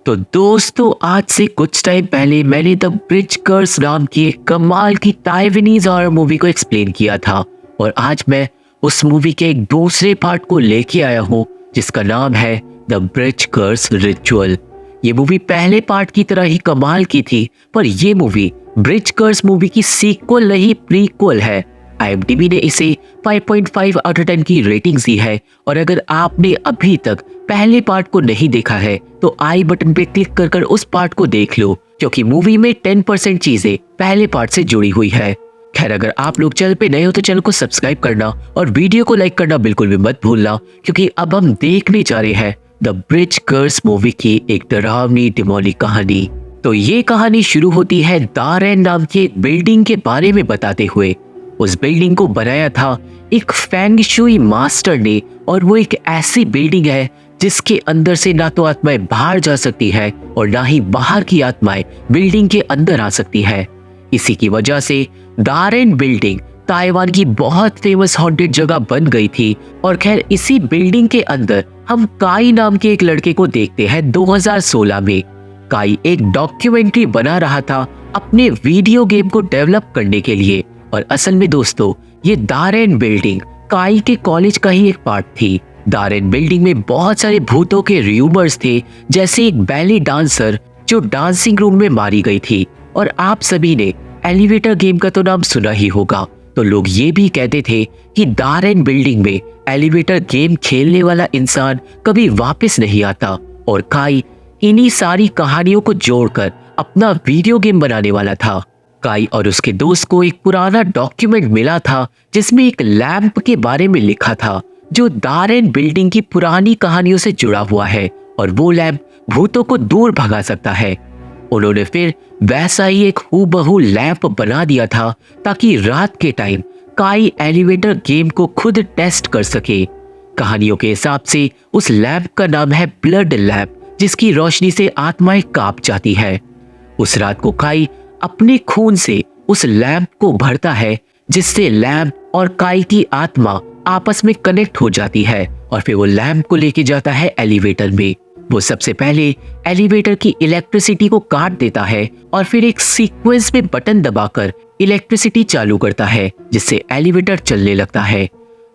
तो दोस्तों, आज से कुछ टाइम पहले मैंने द ब्रिज कर्स नाम की एक कमाल की ताइवानीज हॉरर मूवी को एक्सप्लेन किया था। और आज मैं उस मूवी के एक दूसरे पार्ट को लेके आया हूँ जिसका नाम है द ब्रिज कर्स रिचुअल। ये मूवी पहले पार्ट की तरह ही कमाल की थी, पर ये मूवी ब्रिज कर्स मूवी की सीक्वल नहीं प्रीक्वल है। IMDb ने इसे 5.5 आउट ऑफ 10 की रेटिंग्स दी है। और अगर आपने अभी तक पहले पार्ट को नहीं देखा है तो आई बटन पे क्लिक कर कर उस पार्ट को देख लो, क्योंकि मूवी में 10% चीजें पहले पार्ट से जुड़ी हुई है। खैर, अगर आप लोग चैनल पे नए हो तो चैनल को सब्सक्राइब करना और वीडियो को लाइक करना बिल्कुल भी मत भूलना, क्योंकि अब हम देखने जा रहे हैं द ब्रिज कर्स मूवी की एक डरावनी डिमोनिक कहानी। तो ये कहानी शुरू होती है दारेन नाम की एक बिल्डिंग के बारे में बताते हुए। उस बिल्डिंग को बनाया था एक फेंग शुई मास्टर ने, और वो एक ऐसी बिल्डिंग है जिसके अंदर से ना तो आत्माएं बाहर जा सकती है और ना ही बाहर की आत्माएं बिल्डिंग के अंदर आ सकती है। इसी की वजह से दारेन बिल्डिंग ताइवान की बहुत फेमस हॉन्टेड जगह बन गई थी। और खैर, इसी बिल्डिंग के अंदर हम काई नाम के एक लड़के को देखते हैं 2016 में। काई एक डॉक्यूमेंट्री बना रहा था अपने वीडियो गेम को डेवलप करने के लिए। और असल में दोस्तों, ये दारेन बिल्डिंग काई के कॉलेज का ही एक पार्ट थी। दारेन बिल्डिंग में बहुत सारे भूतों के रूमर्स थे, जैसे एक बैले डांसर जो डांसिंग रूम में मारी गई थी। और आप सभी ने एलिवेटर गेम का तो नाम सुना ही होगा, तो लोग ये भी कहते थे कि दारेन बिल्डिंग में एलिवेटर गेम खेलने वाला इंसान कभी वापस नहीं आता। और काई इन्हीं सारी कहानियों को जोड़कर अपना वीडियो गेम बनाने वाला था। काई और उसके दोस्त को एक पुराना डॉक्यूमेंट मिला था जिसमें एक लैंप के बारे में लिखा था जो दारेन बिल्डिंग की पुरानी कहानियों से जुड़ा हुआ है, और वो लैंप भूतों को दूर भगा सकता है। उन्होंने फिर वैसा ही एक हूबहू लैंप बना दिया था ताकि रात के टाइम काई एलिवेटर गेम को खुद टेस्ट कर सके। कहानियों के हिसाब से उस लैंप का नाम है ब्लड लैंप, जिसकी रोशनी से आत्माएं कांप जाती है। उस रात को काई अपने खून से उस लैंप को भरता है, जिससे लैंप और काई की आत्मा आपस में कनेक्ट हो जाती है। और फिर वो लैंप को लेके जाता है एलिवेटर में। वो सबसे पहले एलिवेटर की इलेक्ट्रिसिटी को काट देता है और फिर एक सीक्वेंस में बटन दबाकर इलेक्ट्रिसिटी चालू करता है, जिससे एलिवेटर चलने लगता है।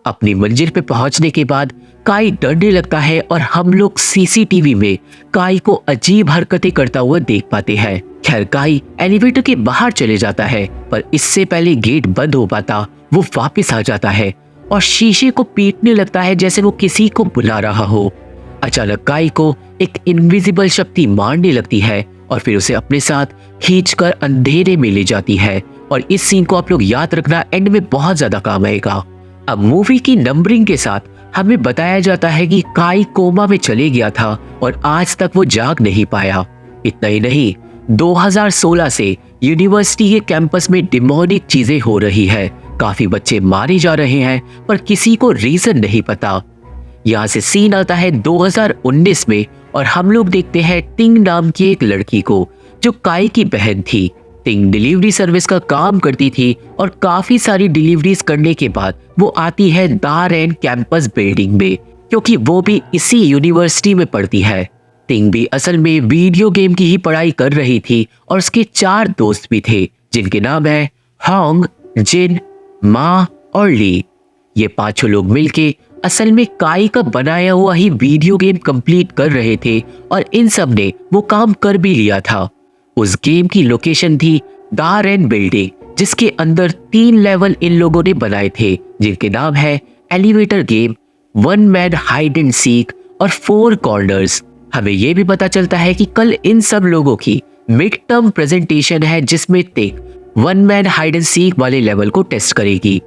अपनी मंजिल पे पहुंचने के बाद काई डरने लगता है और हम लोग CCTV में काई को अजीब हरकतें करता हुआ देख पाते हैं। खैर, काई एलिवेटर के बाहर चले जाता है, पर इससे पहले गेट बंद हो पाता वो वापस आ जाता है और शीशे को पीटने लगता है जैसे वो किसी को बुला रहा हो। अचानक काई को एक इनविजिबल शक्ति मारने लगती है और फिर उसे अपने साथ खींचकर अंधेरे में ले जाती है। और इस सीन को आप लोग याद रखना, एंड में बहुत ज्यादा काम आएगा। अब मूवी की नंबरिंग के साथ हमें बताया जाता है कि काई कोमा में चले गया था और आज तक वो जाग नहीं पाया। इतना ही नहीं, 2016 से यूनिवर्सिटी के कैंपस में डिमोनिक चीजें हो रही है। काफी बच्चे मारे जा रहे हैं, पर किसी को रीजन नहीं पता। यहाँ से सीन आता है 2019 में, और हम लोग देखते हैं टिंग नाम की एक लड़की को जो काई की बहन थी। टिंग डिलीवरी सर्विस का काम करती थी और काफी सारी डिलीवरीज करने के बाद वो आती है दारेन कैंपस बिल्डिंग में, क्योंकि वो भी इसी यूनिवर्सिटी में पढ़ती है। टिंग भी असल में वीडियो गेम की ही पढ़ाई कर रही थी, और उसके 4 दोस्त भी थे जिनके नाम है होंग, जिन, मा और ली। ये 5 लोग मिलके असल में काई का बनाया हुआ ही वीडियो गेम कंप्लीट कर रहे थे, और इन सब ने वो काम कर भी लिया था। उस गेम की लोकेशन थी दारेन बिल्डिंग, जिसके अंदर 3 लेवल इन लोगों ने बनाए थे, जिनके नाम है elevator game, 1 man hide and seek और 4 कॉर्नर्स। हमें यह भी पता चलता है कि कल इन सब लोगों की मिड टर्म प्रेजेंटेशन है, जिसमें टिंग 1 मैन हाइड एंड सीक वाले लेवल को टेस्ट करेगी।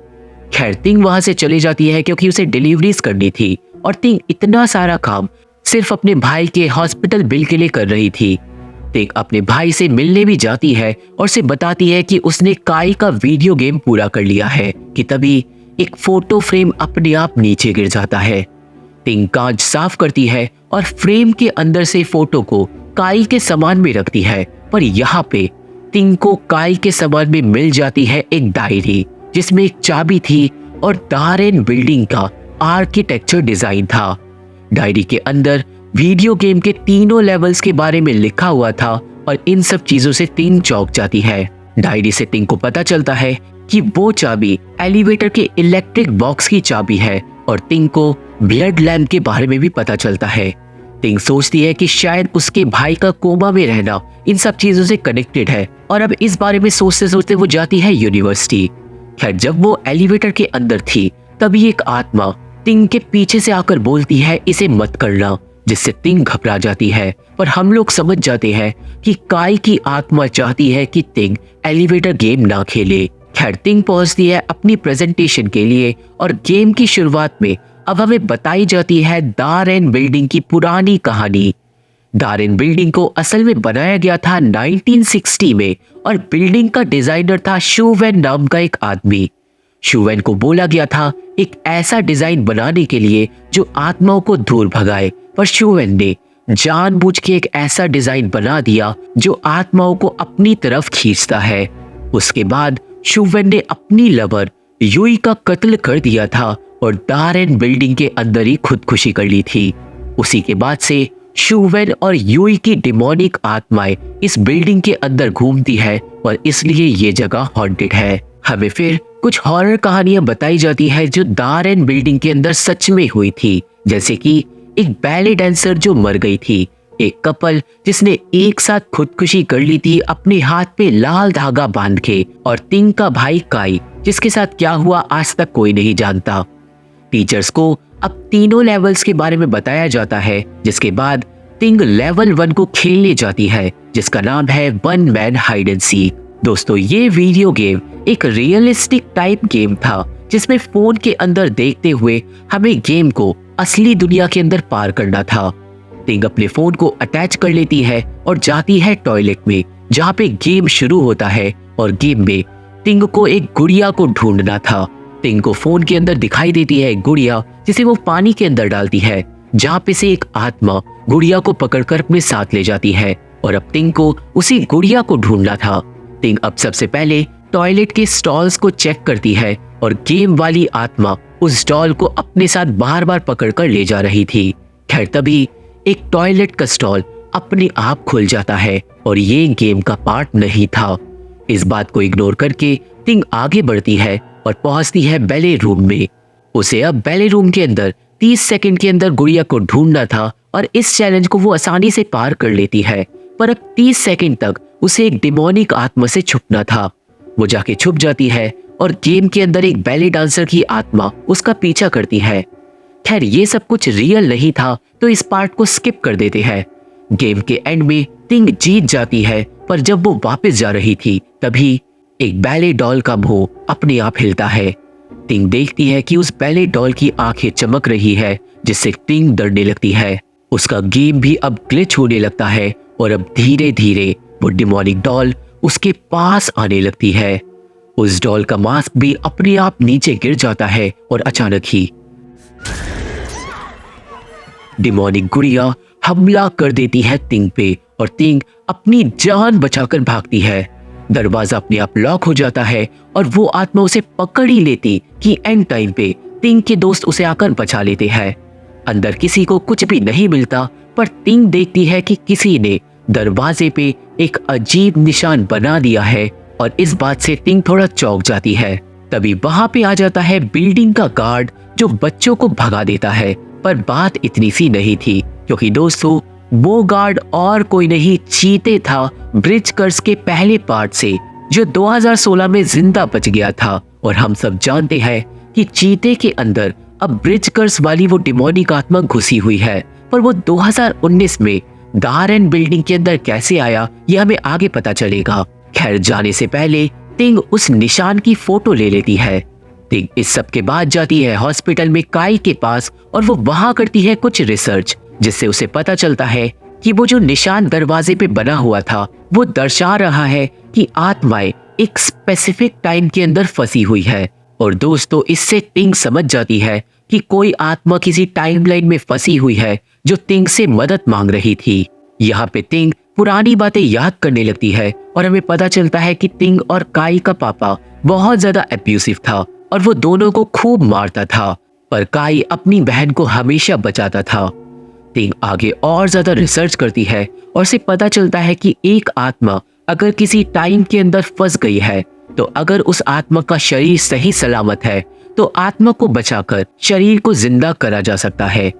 खैर, टिंग वहां से चली जाती है क्योंकि उसे डिलीवरीज करनी थी, और टिंग इतना सारा काम सिर्फ अपने भाई के हॉस्पिटल बिल के लिए कर रही थी। टिंग अपने भाई से मिलने भी जाती है और उसे बताती है कि उसने काई का वीडियो गेम पूरा कर लिया है, कि तभी एक फोटो फ्रेम अपने आप नीचे गिर जाता है। टिंग कांच साफ करती है और फ्रेम के अंदर से फोटो को काई के सामान में रखती है, पर यहाँ पे टिंग को काई के सामान में मिल जाती है एक डायरी, जिसमें एक चाबी थी और दारेन बिल्डिंग का आर्किटेक्चर डिजाइन था। डायरी के अंदर वीडियो गेम के तीनों लेवल्स के बारे में लिखा हुआ था और इन सब चीजों से टिंग चौंक जाती है। डायरी से टिंग को पता चलता है कि वो चाबी एलिवेटर के इलेक्ट्रिक बॉक्स की चाबी है और टिंग को ब्लड लैम्प के बारे में भी पता चलता है। टिंग सोचती है कि शायद उसके भाई का कोमा में रहना इन सब चीजों से कनेक्टेड है और अब इस बारे में सोचते सोचते वो जाती है यूनिवर्सिटी। खैर, जब वो एलिवेटर के अंदर थी तभी एक आत्मा टिंग के पीछे से आकर बोलती है इसे मत करना, जिससे टिंग घबरा जाती है। पर हम लोग समझ जाते हैं कि काई की आत्मा चाहती है कि टिंग एलिवेटर गेम ना खेले। खैर, टिंग पहुंचती है अपनी प्रेजेंटेशन के लिए और गेम की शुरुआत में अब हमें बताई जाती है दारेन बिल्डिंग की पुरानी कहानी। दारेन बिल्डिंग को असल में बनाया गया था 1960 में और बिल्डिंग का डिजाइनर था शूवेन नाम का एक आदमी। शूवेन को बोला गया था एक ऐसा डिजाइन बनाने के लिए जो आत्माओं को दूर भगाए, पर शूवेन ने जानबूझ के एक ऐसा डिजाइन बना दिया जो आत्माओं को अपनी तरफ खींचता है। उसके बाद शूवेन ने अपनी लवर यूई का कत्ल कर दिया था और दारेन बिल्डिंग के अंदर ही खुदकुशी कर ली थी। उसी के बाद से शूवेन और यूई की डिमोनिक आत्माएं इस बिल्डिंग के अंदर घूमती है और इसलिए ये जगह हॉन्टेड है। हमें फिर कुछ हॉरर कहानियां बताई जाती है जो दारेन बिल्डिंग के अंदर सच में हुई थी, जैसे कि एक बैले डांसर जो मर गई थी, एक कपल जिसने एक साथ खुदकुशी कर ली थी अपने हाथ पे लाल धागा बांध के, और टिंग का भाई काई जिसके साथ क्या हुआ आज तक कोई नहीं जानता। टीचर्स को अब तीनों लेवल्स के बारे में बताया जाता है, जिसके बाद टिंग लेवल 1 को खेलने जाती है जिसका नाम है one man hide and seek. दोस्तों, ये वीडियो गेम एक रियलिस्टिक टाइप गेम था जिसमें फोन के अंदर देखते हुए हमें गेम को असली दुनिया के अंदर पार करना था। टिंग अपने फोन को अटैच कर लेती है और जाती है टॉयलेट में जहाँ पे गेम शुरू होता है और गेम में टिंग को एक गुड़िया को ढूंढना था। टिंग को फोन के अंदर दिखाई देती है एक गुड़िया जिसे वो पानी के अंदर डालती है, जहाँ पे से एक आत्मा गुड़िया को पकड़कर अपने साथ ले जाती है और अब टिंग को उसी गुड़िया को ढूंढना था। टिंग अब सबसे पहले टॉयलेट के स्टॉल्स को चेक करती है और गेम वाली आत्मा उस स्टॉल को अपने साथ बार बार पकड़कर ले जा रही थी। खैर, तभी एक टॉयलेट का स्टॉल अपने आप खुल जाता है और ये गेम का पार्ट नहीं था। इस बात को इग्नोर करके टिंग आगे बढ़ती है और पहुंचती है बैले रूम में। उसे अब बैले रूम के अंदर 30 सेकंड के अंदर गुड़िया को ढूंढना था और इस चैलेंज को वो आसानी से पार कर लेती है, पर अब 30 सेकंड तक उसे एक डिमोनिक आत्मा से छुपना था। वो जाके छुप जाती है और गेम के अंदर एक बैले डांसर की आत्मा उसका पीछा करती है। खैर, ये सब कुछ रियल नहीं था तो इस पार्ट को स्किप कर देते हैं। गेम के एंड में टिंग जीत जाती है, पर जब वो वापस जा रही थी तभी एक बैले डॉल का मुंह अपने आप हिलता है। टिंग देखती है कि उस बैले डॉल की आंखें चमक रही है, जिससे टिंग डरने लगती है। उसका गेम भी अब ग्लिच होने लगता है और अब धीरे धीरे वो डिमोनिक डॉल उसके पास आने लगती है। उस डॉल का मास्क भी अपने आप नीचे गिर जाता है और अचानक ही डिमोनिक गुड़िया हमला कर देती है टिंग पे और टिंग अपनी जान बचाकर भागती है। दरवाजा अपने आप लॉक हो जाता है और वो आत्मा उसे पकड़ ही लेती कि एंड टाइम पे टिंग के दोस्त उसे आकर बचा लेते हैं। अंदर किसी को कुछ भी नहीं मिलता, पर टिंग देखती है कि किसी ने दरवाजे पे एक अजीब निशान बना दिया है और इस बात से टिंग थोड़ा चौंक जाती है। तभी वहां पे आ जाता है बिल्डिंग का गार्ड जो बच्चों को भगा देता है, पर बात इतनी सी नहीं थी, क्योंकि दोस्तों वो गार्ड और कोई नहीं चीते था ब्रिज कर्स के पहले पार्ट से, जो 2016 में जिंदा बच गया था। और हम सब जानते हैं कि चीते के अंदर अब ब्रिज कर्स वाली वो डिमोनिक आत्मा घुसी हुई है, पर वो 2019 में दारेन बिल्डिंग के अंदर कैसे आया ये हमें आगे पता चलेगा। खैर, जाने से पहले टिंग उस निशान की फोटो ले लेती है। टिंग इस सब के बाद जाती है हॉस्पिटल में काई के पास और वो वहां करती है कुछ रिसर्च, जिससे उसे पता चलता है कि वो जो निशान दरवाजे पे बना हुआ था वो दर्शा रहा है कि आत्माएं एक स्पेसिफिक टाइम के अंदर फंसी हुई है। और दोस्तों, इससे टिंग समझ जाती है कि कोई आत्मा किसी टाइमलाइन में फंसी हुई है जो टिंग से मदद मांग रही थी। यहाँ पे टिंग पुरानी बातें याद करने लगती है और हमें पता चलता है कि टिंग और काई का पापा बहुत ज्यादा अब्यूसिव था और वो दोनों को खूब मारता था, पर काई अपनी बहन को हमेशा बचाता था। टिंग आगे और ज्यादा रिसर्च करती है और उसे पता चलता है कि एक आत्मा अगर किसी टाइम के अंदर फंस गई है तो अगर उस आत्मा का शरीर सही सलामत है तो आत्मा को बचाकर शरीर को जिंदा करा जा सकता है।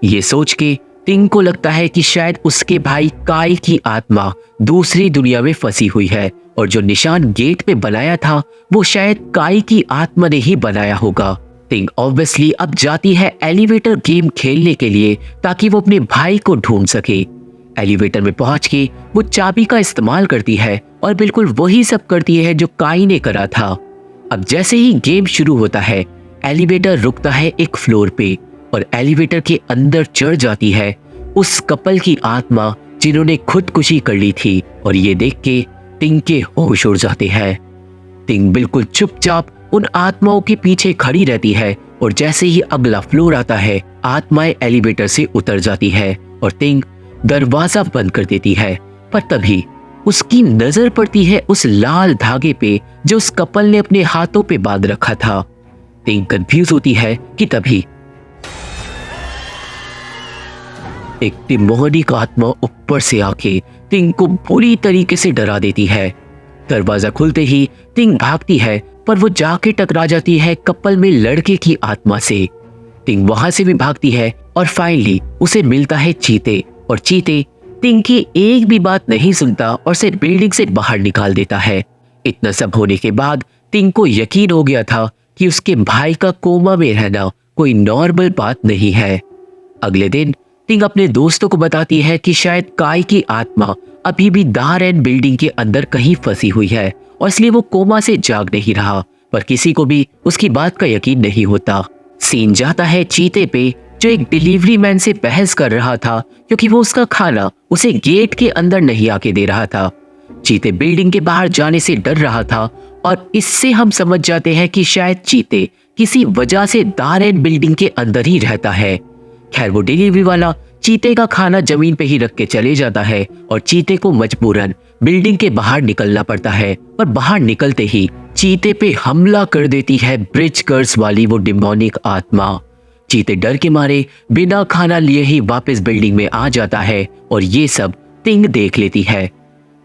ये सोच के टिंग को लगता है कि शायद उसके भाई काई की आत्मा दूसरी दुनिया में फंसी हुई है और जो निशान गेट पे बनाया था वो शायद काई की आत्मा ने ही बनाया होगा। टिंग ऑब्वियसली अब जाती है एलिवेटर गेम खेलने के लिए ताकि वो अपने भाई को ढूंढ सके। एलिवेटर में पहुंच के वो चाबी का इस्तेमाल करती है और बिल्कुल वही सब करती है जो काई ने करा था। अब जैसे ही गेम शुरू होता है एलिवेटर रुकता है एक फ्लोर पे और एलिवेटर के अंदर चढ़ जाती है उस कपल की आत्मा जिन्होंने खुदकुशी कर ली थी और ये देख के टिंग के होश उड़ जाते हैं। टिंग बिल्कुल चुपचाप उन आत्माओं के पीछे खड़ी रहती है और जैसे ही अगला फ्लोर आता है आत्माएं एलिवेटर से उतर जाती है और टिंग दरवाजा बंद कर देती है। पर तभी उसकी नजर पड़ती है उस लाल धागे पे जो उस कपल ने अपने हाथों पे बांध रखा था। टिंग कंफ्यूज होती है कि तभी एक डिमोनिक आत्मा ऊपर से आके टिंग को बुरी तरीके से डरा देती है। दरवाजा खुलते ही टिंग भागती है पर वो जाके टकरा जाती है कपल में लड़के की आत्मा से। टिंग वहां से भी भागती है और फाइनली उसे मिलता है चीते और चीते टिंग की एक भी बात नहीं सुनता और उसे बिल्डिंग से बाहर निकाल देता है। इतना सब होने के बाद टिंग को यकीन हो गया था कि उसके भाई का कोमा में रहना कोई नॉर्मल बात नहीं है। अगले दिन टिंग अपने दोस्तों को बताती है कि शायद काई की आत्मा अभी भी दारेन बिल्डिंग के अंदर कहीं फंसी हुई है और इसलिए वो कोमा से जाग नहीं रहा, पर किसी को भी उसकी बात का यकीन नहीं होता। सीन जाता है चीते पे जो एक डिलीवरी मैन से बहस कर रहा था क्योंकि वो उसका खाना उसे गेट के अंदर नहीं आके दे रहा था। चीते बिल्डिंग के बाहर जाने से डर रहा था और इससे हम समझ जाते हैं कि शायद चीते किसी वजह से दारेन बिल्डिंग के अंदर ही रहता है। खैर वो डिलीवरी वाला चीते का खाना जमीन पे ही रख के चले जाता है और चीते को मजबूरन बिल्डिंग के बाहर निकलना पड़ता है। पर बाहर निकलते ही चीते पे हमला कर देती है ब्रिज कर्स वाली वो डिमोनिक आत्मा। चीते डर के मारे बिना खाना लिए ही वापस बिल्डिंग में आ जाता है और ये सब टिंग देख लेती है।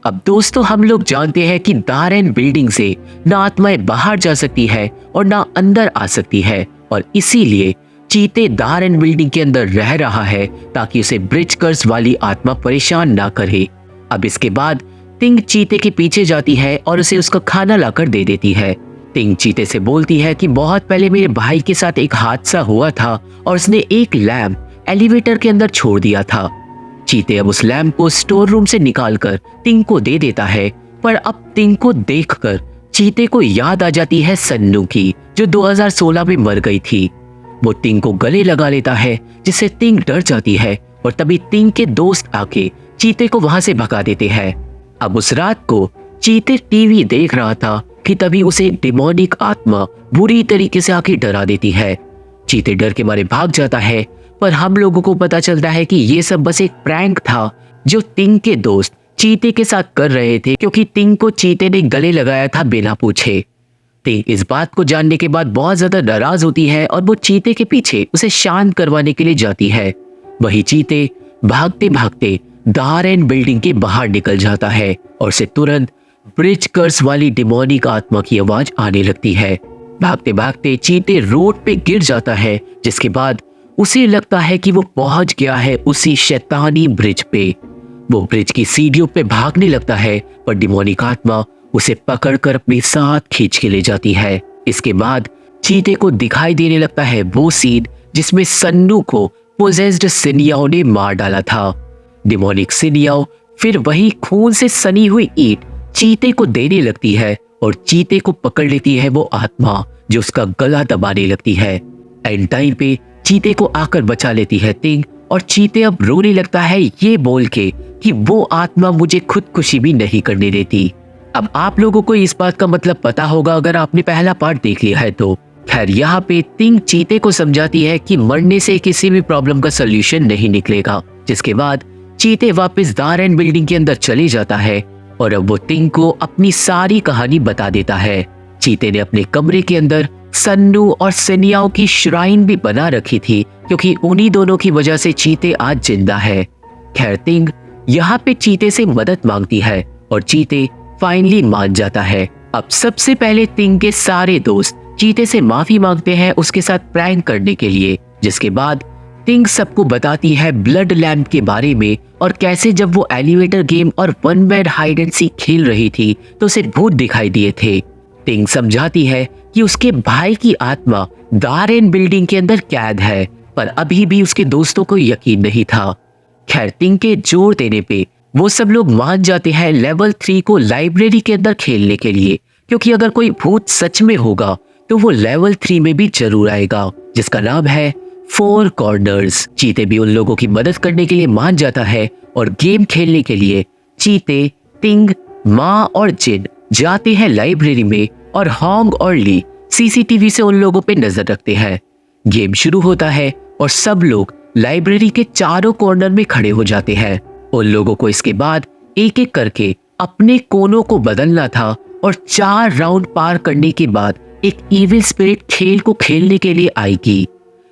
अब दोस्तों हम लोग जानते हैं कि दारेन बिल्डिंग से ना आत्माएं बाहर जा सकती है और ना अंदर आ सकती है और इसीलिए चीते दारेन बिल्डिंग के अंदर रह रहा है ताकि उसे ब्रिज कर्स वाली आत्मा परेशान ना करे। अब इसके बाद टिंग चीते के पीछे जाती है और उसे उसका खाना लाकर दे देती है। टिंग चीते से बोलती है कि बहुत पहले मेरे भाई के साथ एक हादसा हुआ था और उसने एक लैम्प एलिवेटर के अंदर छोड़ दिया था। चीते अब उस लैम्प को स्टोर रूम से निकालकर टिंग को दे देता है, पर अब टिंग को देखकर चीते को याद आ जाती है सन्नू की जो 2016 में मर गई थी। वो टिंग को गले लगा लेता है जिससे टिंग डर जाती है और तभी टिंग के दोस्त आके चीते को वहां से भगा देते हैं। अब उस रात को चीते टीवी देख रहा था कि तभी उसे डिमोनिक आत्मा बुरी तरीके से आके डरा देती है। चीते डर के मारे भाग जाता है, पर हम लोगों को पता चलता है कि ये सब बस एक प्रैंक था जो टिंग के दोस्त चीते के साथ कर रहे थे क्योंकि टिंग को चीते ने गले लगाया था बिना पूछे। टिंग इस बात को जानने के बाद बहुत ज्यादा नाराज होती है और वो चीते के पीछे उसे शांत करवाने के लिए जाती है। वही चीते भागते भागते दारेन बिल्डिंग के बाहर निकल जाता है और उसे तुरंत ब्रिज कर्स वाली डिमोनिक आत्मा की आवाज आने लगती है। भागते भागते चीते रोड पे गिर जाता है जिसके बाद उसे लगता है कि वो पहुंच गया है उसी शैतानी ब्रिज पे। वो ब्रिज की सीढ़ियों पे भागने लगता है पर डिमोनिक आत्मा उसे पकड़कर अपने साथ खींच के ले जाती है। इसके बाद चीते को दिखाई देने लगता है वो सीन जिसमें सन्नू को पोजेस्ड सिनियाओ ने मार डाला था। डिमोनिक सिनियाओ फिर वही खून से सनी हुई ईंट चीते को देने लगती है और चीते को पकड़ लेती है वो आत्मा जो उसका गला दबाने लगती है। एंड टाइम पे चीते को आकर बचा लेती है टिंग और चीते अब रोने लगता है ये बोल के कि वो आत्मा मुझे खुदकुशी भी नहीं करने देती। अब आप लोगों को इस बात का मतलब पता होगा अगर आपने पहला पार्ट देख लिया है तो। खैर यहाँ पे टिंग चीते को समझाती है कि मरने से किसी भी प्रॉब्लम का सोल्यूशन नहीं निकलेगा, जिसके बाद चीते वापस दारेन बिल्डिंग के अंदर चले जाता है और अब वो टिंग को अपनी सारी कहानी बता देता है। चीते ने अपने कमरे के अंदर सन्नू और सिनियाओ की श्राइन भी बना रखी थी, क्योंकि उन्हीं दोनों की वजह से चीते आज जिंदा है। खैर तिंग यहाँ पे चीते से मदद मांगती है और चीते फाइनली मान जाता है। अब सबसे पहले तिंग के सारे दोस्त चीते से माफी मांगते हैं उसके साथ प्रैंक करने के लिए, जिसके बाद तिंग सबको बताती है ब्लड लैम्प के बारे में और कैसे जब वो एलिवेटर गेम और one man hide and seek खेल रही थी तो उसे भूत दिखाई दिए थे। तिंग समझाती है कि उसके भाई की आत्मा दारेन बिल्डिंग के अंदर कैद है, पर अभी भी उसके दोस्तों को यकीन नहीं था। खैर तिंग के जोर देने पे वो सब लोग मान जाते हैं लेवल 3 को लाइब्रेरी के अंदर खेलने के लिए, क्योंकि अगर कोई भूत सच में होगा तो वो लेवल 3 में भी जरूर आएगा, जिसका नाम है 4 कॉर्नर्स। चीते भी उन लोगों की मदद करने के लिए मान जाता है और गेम खेलने के लिए चीते, तिंग, माँ और जिन जाते हैं लाइब्रेरी में और होंग और ली सीसीटीवी से उन लोगों पे नजर रखते हैं। गेम शुरू होता है और सब लोग लाइब्रेरी के चारों कॉर्नर में खड़े हो जाते हैं। उन लोगों को इसके बाद एक एक करके अपने कोनों को बदलना था और 4 राउंड पार करने के बाद एक इविल स्पिरिट खेल को खेलने के लिए आएगी।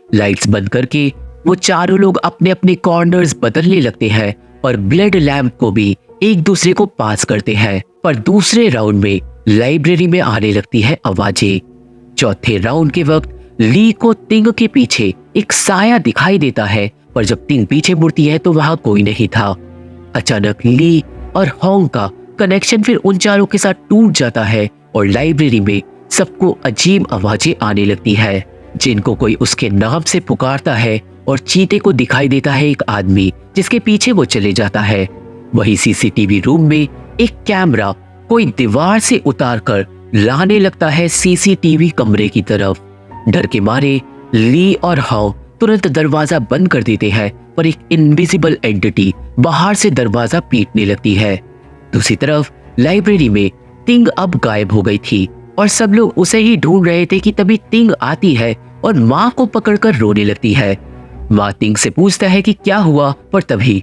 लाइट्स बंद करके वो चारों लोग अपने अपने कॉर्नर्स बदलने लगते हैं और ब्लड लैम्प को भी एक दूसरे को पास करते हैं। पर दूसरे राउंड में लाइब्रेरी में आने लगती है आवाजें। चौथे राउंड के वक्त ली को तिंग के पीछे एक साया दिखाई देता है, पर जब तिंग पीछे मुड़ती है तो वहां कोई नहीं था। अचानक ली और होंग का कनेक्शन फिर उन चारों के साथ टूट जाता है और लाइब्रेरी में सबको अजीब आवाजें आने लगती है, जिनको कोई उसके नाम से पुकारता है और चीते को दिखाई देता है एक आदमी, जिसके पीछे वो चले जाता है। वही सीसीटीवी रूम में एक कैमरा कोई दीवार से उतारकर लाने लगता है सीसीटीवी कमरे की तरफ। डर के मारे ली और हाउ तुरंत दरवाजा बंद कर देते हैं, पर एक इनविजिबल एंटिटी बाहर से दरवाजा पीटने लगती है। दूसरी तरफ लाइब्रेरी में तिंग अब गायब हो गई थी और सब लोग उसे ही ढूंढ रहे थे कि तभी तिंग आती है और माँ को पकड़कर रोने लगती है। माँ तिंग से पूछता है कि क्या हुआ, पर तभी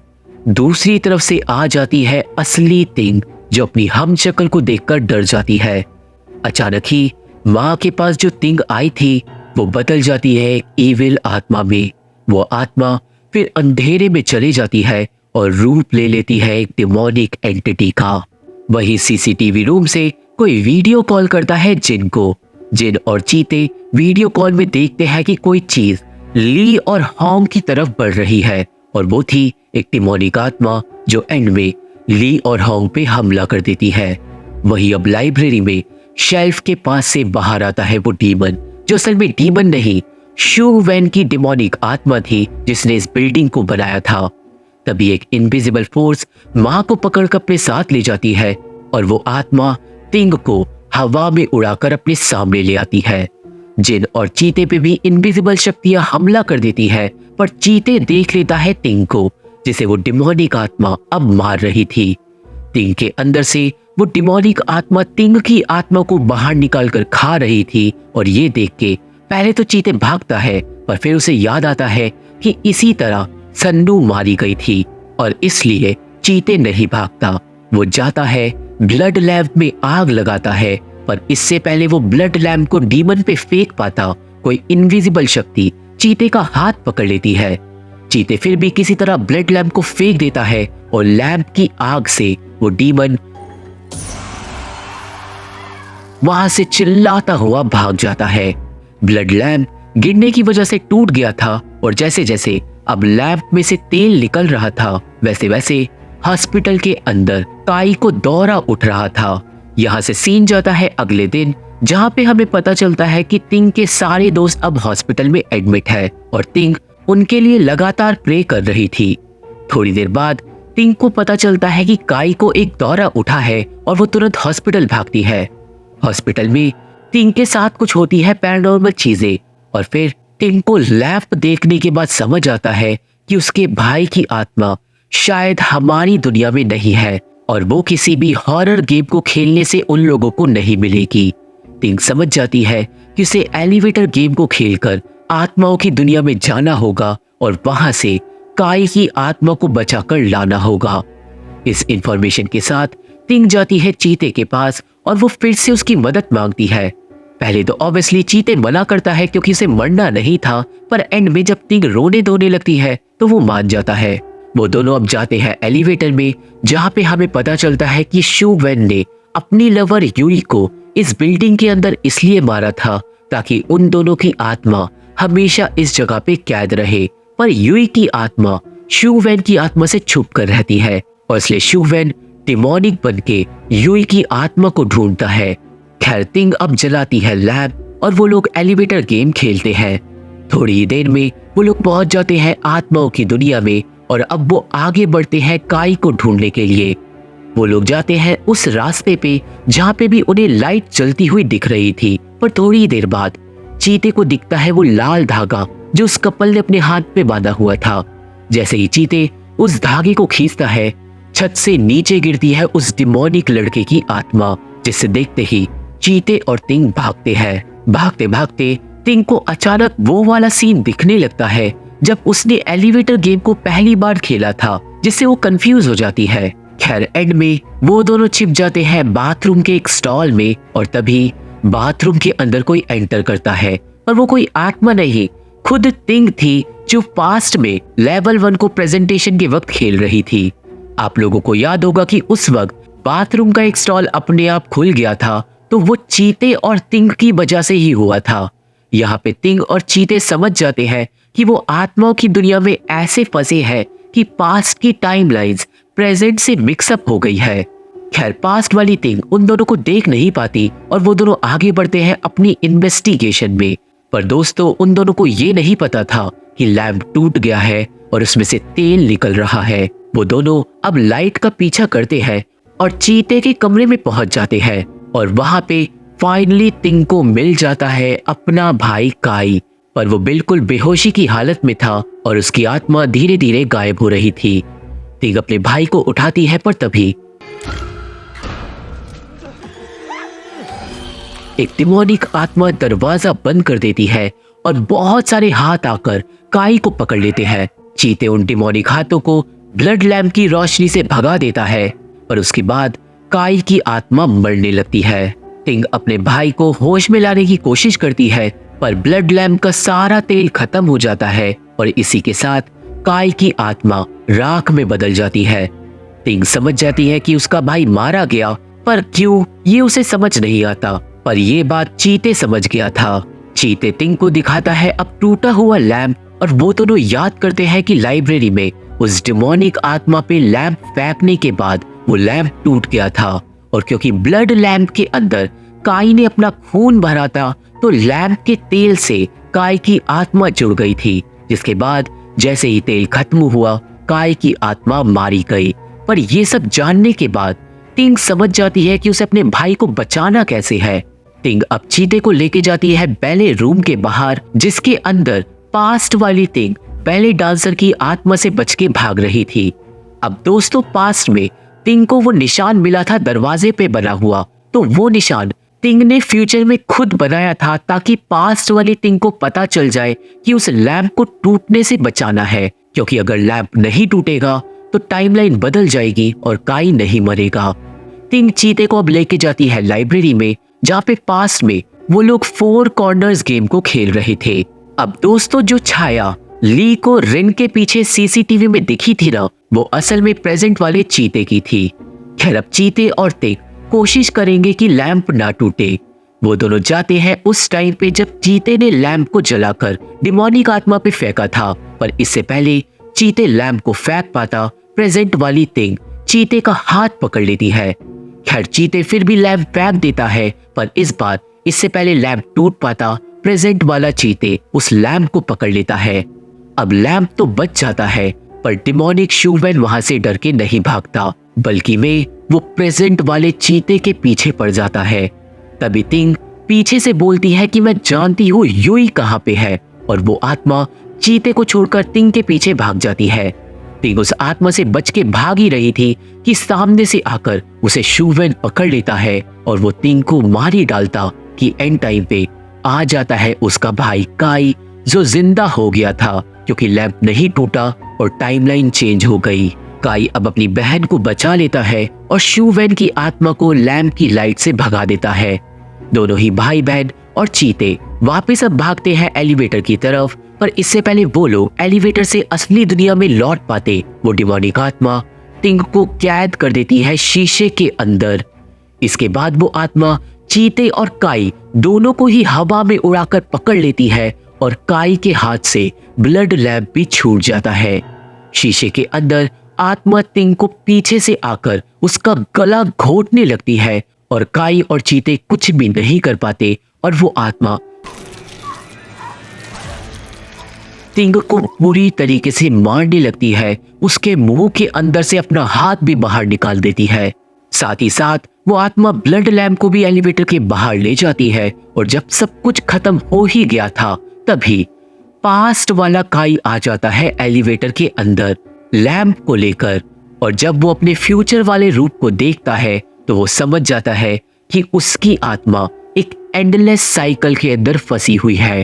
दूसरी तरफ से आ जाती है असली तिंग, जो अपनी हमशक्ल को देखकर डर जाती है। अचानक ही माँ के पास जो तिंग आई थी वो बदल जाती है एक इविल आत्मा में। वो आत्मा फिर अंधेरे में चली जाती है और रूप ले लेती है एक डिमोनिक एंटिटी का। वही सीसीटीवी रूम से कोई वीडियो कॉल करता है जिन को। जिन और चीते वीडियो कॉल में देखते हैं कि कोई चीज ली और होंग की तरफ बढ़ रही है, और वो थी एक डिमोनिक आत्मा जो एंड में ली और होंग पे हमला कर देती है। वही अब लाइब्रेरी में शेल्फ के पास से बाहर आता है वो डीमन, जो असल में डीमन नहीं, शू वैन की डिमोनिक आत्मा थी जिसने इस बिल्डिंग को बनाया था। तभी एक इनविजिबल फोर्स माँ को पकड़कर अपने साथ ले जाती है और वो आत्मा तिंग को हवा में उड़ाकर अपने सामने ले आती है। जिन और चीते पे भी इनविजिबल शक्तियां हमला कर देती है, पर चीते देख लेता है तिंग को, जिसे वो डिमोनिक आत्मा अब मार रही थी। तिंग के अंदर से वो डिमोनिक आत्मा तिंग की आत्मा को बाहर निकालकर खा रही थी, और ये देख के पहले तो चीते भागता है, पर फिर उसे याद आता है कि इसी तरह सन्नू मारी गई थी और इसलिए चीते नहीं भागता। वो जाता है ब्लड लैम्प में आग लगाता है, पर इससे पहले वो ब्लड लैम्प को डीमन पे फेंक पाता, कोई इनविजिबल शक्ति चीते का हाथ पकड़ लेती है। चीते फिर भी किसी तरह ब्लड लैम्प को फेंक देता है और लैम्प की आग से वो डीमन वहां से चिल्लाता हुआ भाग जाता है। ब्लड लैम्प गिरने की वजह से टूट गया था और जैसे जैसे अब लैम्प में से तेल निकल रहा था, वैसे वैसे हॉस्पिटल के अंदर काई को दौरा उठ रहा था। यहाँ से सीन जाता है अगले दिन, जहाँ पे हमें पता चलता है कि तिंग के सारे दोस्त अब हॉस्पिटल में एडमिट है और तिंग उनके लिए लगातार प्रे कर रही थी। थोड़ी देर बाद तिंग को पता चलता है कि काई को एक दौरा उठा है और वो तुरंत हॉस्पिटल भागती है। हॉस्पिटल में तिंग के साथ कुछ होती है पैरानॉर्मल चीजें, और फिर तिंग को लैम्प देखने के बाद समझ आता है कि उसके भाई की आत्मा शायद हमारी दुनिया में नहीं है और वो किसी भी हॉरर गेम को खेलने से उन लोगों को नहीं मिलेगी। तिंग समझ जाती है कि उसे एलिवेटर गेम को खेलकर आत्माओं की दुनिया में जाना होगा और वहां से काई की आत्मा को बचाकर लाना होगा। इस इंफॉर्मेशन के साथ तिंग जाती है चीते के पास और वो फिर से उसकी मदद मांगती है। पहले तो ऑब्वियसली चीते मना करता है क्योंकि उसे मरना नहीं था, पर एंड में जब तिंग रोने धोने लगती है तो वो मान जाता है। वो दोनों अब जाते हैं एलिवेटर में, जहाँ पे हमें पता चलता है कि शू वेन ने अपनी लवर यूई को इस बिल्डिंग के अंदर इसलिए मारा था ताकि उन दोनों की आत्मा हमेशा इस जगह पे कैद रहे। पर यूई की आत्मा शू वेन की आत्मा से छुप कर रहती है और इसलिए शू वेन डिमोनिक बन के यूई की आत्मा को ढूंढता है। खैर तिंग अब जलाती है लैब और वो लोग एलिवेटर गेम खेलते हैं। थोड़ी ही देर में वो लोग पहुंच जाते हैं आत्माओं की दुनिया में और अब वो आगे बढ़ते हैं काई को ढूंढने के लिए। वो लोग जाते हैं उस रास्ते पे जहाँ पे भी उन्हें लाइट जलती हुई दिख रही थी, पर थोड़ी देर बाद चीते को दिखता है वो लाल धागा जो उस कपल ने अपने हाथ पे बांधा हुआ था। जैसे ही चीते उस धागे को खींचता है, छत से नीचे गिरती है उस डिमोनिक लड़के की आत्मा, जिसे देखते ही चीते और तिंग भागते हैं। भागते भागते तिंग को अचानक वो वाला सीन दिखने लगता है जब उसने एलिवेटर गेम को पहली बार खेला था, जिससे वो कंफ्यूज हो जाती है। खैर एंड में वो दोनों छिप जाते हैं बाथरूम के एक स्टॉल में और तभी बाथरूम के अंदर कोई एंटर करता है, पर वो कोई आत्मा नहीं, खुद तिंग थी जो पास्ट में लेवल 1 को प्रेजेंटेशन के वक्त खेल रही थी। आप लोगों को याद होगा कि उस वक्त बाथरूम का एक स्टॉल अपने आप खुल गया था, तो वो चीते और तिंग की वजह से ही हुआ था। यहाँ पे तिंग और चीते समझ जाते हैं कि वो आत्माओं की दुनिया में ऐसे फंसे हैं कि पास्ट की टाइमलाइंस प्रेजेंट से मिक्सअप हो गई है। खैर पास्ट वाली तिंग उन दोनों को देख नहीं पाती और वो दोनों आगे बढ़ते हैं अपनी इन्वेस्टिगेशन में। पर दोस्तों उन दोनों को ये नहीं पता था कि लैंप टूट गया है और उसमें से तेल निकल रहा है। वो दोनों अब लाइट का पीछा करते हैं और चीते के कमरे में पहुंच जाते हैं और वहां पे फाइनली तिंग को मिल जाता है अपना भाई काई, पर वो बिल्कुल बेहोशी की हालत में था और उसकी आत्मा धीरे धीरे गायब हो रही थी। तिंग अपने भाई को उठाती है, पर तभी एक डिमोनिक आत्मा दरवाजा बंद कर देती है और बहुत सारे हाथ आकर काई को पकड़ लेते हैं। चीते उन डिमोनिक हाथों को ब्लड लैम्प की रोशनी से भगा देता है, पर उसके बाद काई की आत्मा मरने लगती है। तिंग अपने भाई को होश में लाने की कोशिश करती है, पर ब्लड लैम्प का सारा तेल खत्म हो जाता है और इसी के साथ काई की आत्मा राख में बदल जाती है। तिंग समझ जाती है कि उसका भाई मारा गया, पर क्यों ये उसे समझ नहीं आता, पर ये बात चीते समझ गया था। चीते तिंग को दिखाता है अब टूटा हुआ लैम्प और वो दोनों याद करते हैं कि लाइब्रेरी में उस डिमोनिक आत्मा पे लैंप फेंकने के बाद वो लैंप टूट गया था और क्योंकि ब्लड लैंप के अंदर काई ने अपना खून भरा था, तो लैंप के तेल से काई की आत्मा जुड़ गई थी, जिसके बाद जैसे ही तेल खत्म हुआ काई की आत्मा मारी गई। पर ये सब जानने के बाद तिंग समझ जाती है कि उसे अपने भाई को बचाना कैसे है। तिंग अब चीते को लेके जाती है बैले रूम के बाहर, जिसके अंदर पास्ट वाली तिंग बैले डांसर की आत्मा से बच के भाग रही थी। अब दोस्तों पास्ट में तिंग को वो निशान मिला था दरवाजे पे बना हुआ, तो वो निशान तिंग ने फ्यूचर में खुद बनाया था ताकि पास्ट वाली तिंग को पता चल जाए कि उस लैंप को टूटने से बचाना है, क्योंकि अगर लैंप नहीं टूटेगा तो टाइमलाइन बदल जाएगी और काई नहीं मरेगा। तिंग चीते को अब लेके जाती है लाइब्रेरी में, जहाँ पे पास्ट में वो लोग 4 कॉर्नर्स गेम को खेल रहे थे। अब दोस्तों जो छाया ली को रिन के पीछे सीसीटीवी में दिखी थी ना, वो असल में प्रेजेंट वाले चीते की थी। खैर अब चीते और तिंग कोशिश करेंगे कि लैंप ना टूटे। वो दोनों जाते हैं उस टाइम पे जब चीते ने लैंप को जलाकर डिमोनिक आत्मा पे फेंका था, पर इससे पहले चीते लैंप को फेंक पाता, प्रेजेंट वाली तिंग चीते का हाथ पकड़ लेती है। खैर चीते फिर भी लैंप फेंक देता है, पर इस बार इससे पहले लैंप टूट पाता, प्रेजेंट वाला चीते उस लैंप को पकड़ लेता है। अब लैंप तो बच जाता है, पर डिमोनिक शूवेन वहां से डर के नहीं भागता, बल्कि में वो प्रेजेंट वाले चीते के पीछे पड़ जाता है। तभी तिंग पीछे से बोलती है कि मैं जानती हूँ यूई कहाँ पे है, और वो आत्मा चीते को छोड़कर तिंग के पीछे भाग जाती है। तिंग उस आत्मा से बच के भाग ही रही थी कि सामने से आकर उसे शूवेन पकड़ लेता है और वो तिंग को मार ही डालता कि एंड टाइम पे आ जाता है उसका भाई काई, जो जिंदा हो गया था क्योंकि लैंप नहीं टूटा और टाइमलाइन चेंज हो गई। काई अब अपनी बहन को बचा लेता है और शूवेन की आत्मा को लैंप की लाइट से भगा देता है। दोनों ही भाई बहन और चीते वापस अब भागते हैं एलिवेटर की तरफ, पर इससे पहले वो लोग एलिवेटर से असली दुनिया में लौट पाते, वो डिमोनिक आत्मा टिंग को कैद कर देती है शीशे के अंदर। इसके बाद वो आत्मा चीते और काई दोनों को ही हवा में उड़ाकर पकड़ लेती है और काई के हाथ से ब्लड लैम्प भी छूट जाता है। शीशे के अंदर आत्मा टिंग को पीछे से आकर उसका गला घोटने लगती है और काई और चीते कुछ भी नहीं कर पाते और वो आत्मा टिंग को बुरी तरीके से मारने लगती है। उसके मुंह के अंदर से अपना हाथ भी बाहर निकाल देती है। साथ ही साथ वो आत्मा ब्लड लैम्प को भी एलिवेटर के बाहर ले जाती है और जब सब कुछ खत्म हो ही गया था तभी पास्ट वाला काई आ जाता है एलिवेटर के अंदर लैम्प को लेकर, और जब वो अपने फ्यूचर वाले रूप को देखता है तो वो समझ जाता है कि उसकी आत्मा एक एंडलेस साइकिल के अंदर फंसी हुई है।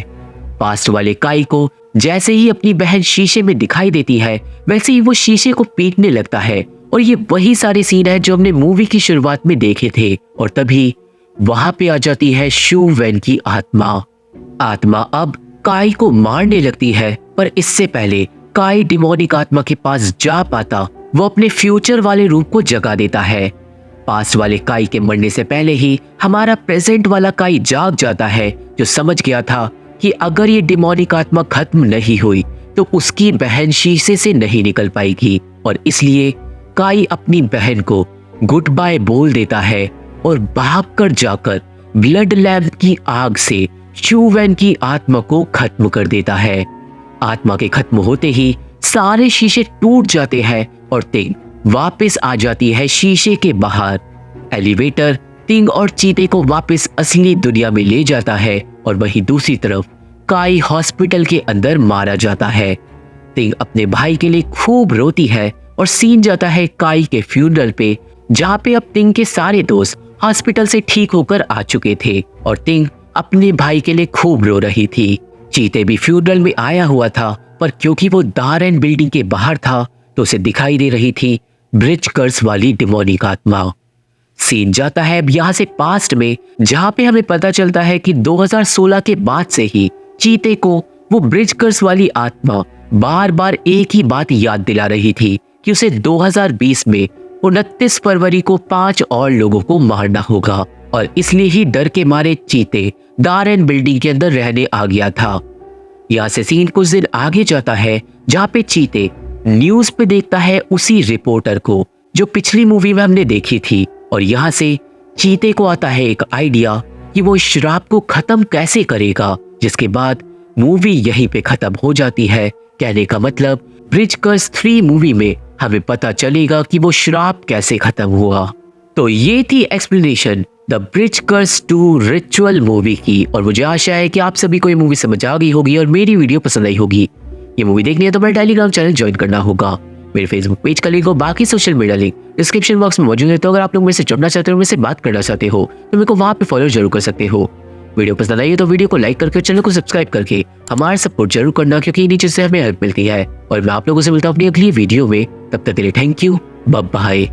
पास्ट वाले काई को जैसे ही अपनी बहन शीशे में दिखाई देती है वैसे ही वो शीशे को पीटने लगता है, और ये वही सारे सीन है जो हमने मूवी की शुरुआत में देखे थे। और तभी वहां पे आ जाती है शू वेन की आत्मा अब काई को मारने लगती है, पर इससे पहले काई डिमोनिक आत्मा के पास जा पाता वो अपने फ्यूचर वाले रूप को जगा देता है। पास्ट वाले काई के मरने से पहले ही हमारा प्रेजेंट वाला काई जाग जाता है, जो समझ गया था कि अगर ये डिमोनिक आत्मा खत्म नहीं हुई तो उसकी बहन शीशे से नहीं निकल पाएगी, और इसलिए काई अपनी बहन को गुड बाय बोल देता है और भागकर जाकर ब्लड लैम्प की आग से शू वेन की आत्मा को खत्म कर देता है। आत्मा के खत्म होते ही सारे शीशे टूट जाते हैं और टिंग वापस आ जाती है शीशे के बाहर। एलिवेटर टिंग और चीते को वापस असली दुनिया में ले जाता है और वहीं दूसरी तरफ काई हॉस्पिटल के अंदर मारा जाता है। टिंग अपने भाई के लिए खूब रोती है और सीन जाता है काई के फ्यूनरल पे, जहाँ पे अब टिंग के सारे दोस्त हॉस्पिटल से ठीक होकर आ चुके थे और टिंग अपने भाई के लिए खूब रो रही थी। चीते भी फ्यूनरल में आया हुआ था, पर क्योंकि वो दारेन बिल्डिंग के बाहर था तो उसे दिखाई दे रही थी ब्रिज कर्स वाली डिमोनिक आत्मा। सीन जाता है अब यहाँ से पास्ट में, जहाँ पे हमें पता चलता है कि 2016 के बाद से ही चीते को वो ब्रिज कर्स वाली आत्मा बार बार एक ही बात याद दिला रही थी कि उसे 2020 में 29 फरवरी को 5 और लोगों को मारना होगा, और इसलिए ही डर के मारे चीते दारेन बिल्डिंग के अंदर रहने आ गया था। यहाँ से सीन कुछ दिन आगे जाता है, जहाँ पे चीते न्यूज पे देखता है उसी रिपोर्टर को जो पिछली मूवी में हमने देखी थी, और यहाँ से चीते को आता है एक आइडिया कि वो इस शराब को खत्म कैसे करेगा, जिसके बाद मूवी यहीं पे खत्म हो जाती है। कहने का मतलब ब्रिज कर्स 3 मूवी में हमें पता चलेगा कि वो शराब कैसे खत्म हुआ। तो ये थी explanation the bridge curse 2 ritual movie की, और मुझे आशा है कि आप सभी को ये मूवी समझ आ गई होगी और मेरी वीडियो पसंद आई होगी। ये मूवी देखनी है तो मेरा टेलीग्राम चैनल ज्वाइन करना होगा। मेरे फेसबुक पेज का लिंक और बाकी social media link description box में मौजूद है, तो अगर आप लोग मेरे से जुड़ना चाहते हो, मेरे से बात करना चाहते हो तो मेरे को वहाँ पे फॉलो जरूर कर सकते हो। वीडियो पसंद आई है तो वीडियो को लाइक करके चैनल को सब्सक्राइब करके हमारा सपोर्ट जरूर करना, क्योंकि इन्हीं चीज से हमें हेल्प मिलती है। और मैं आप लोगों से मिलता हूँ अपनी अगली वीडियो में, तब तक के लिए थैंक यू, बाय बाय।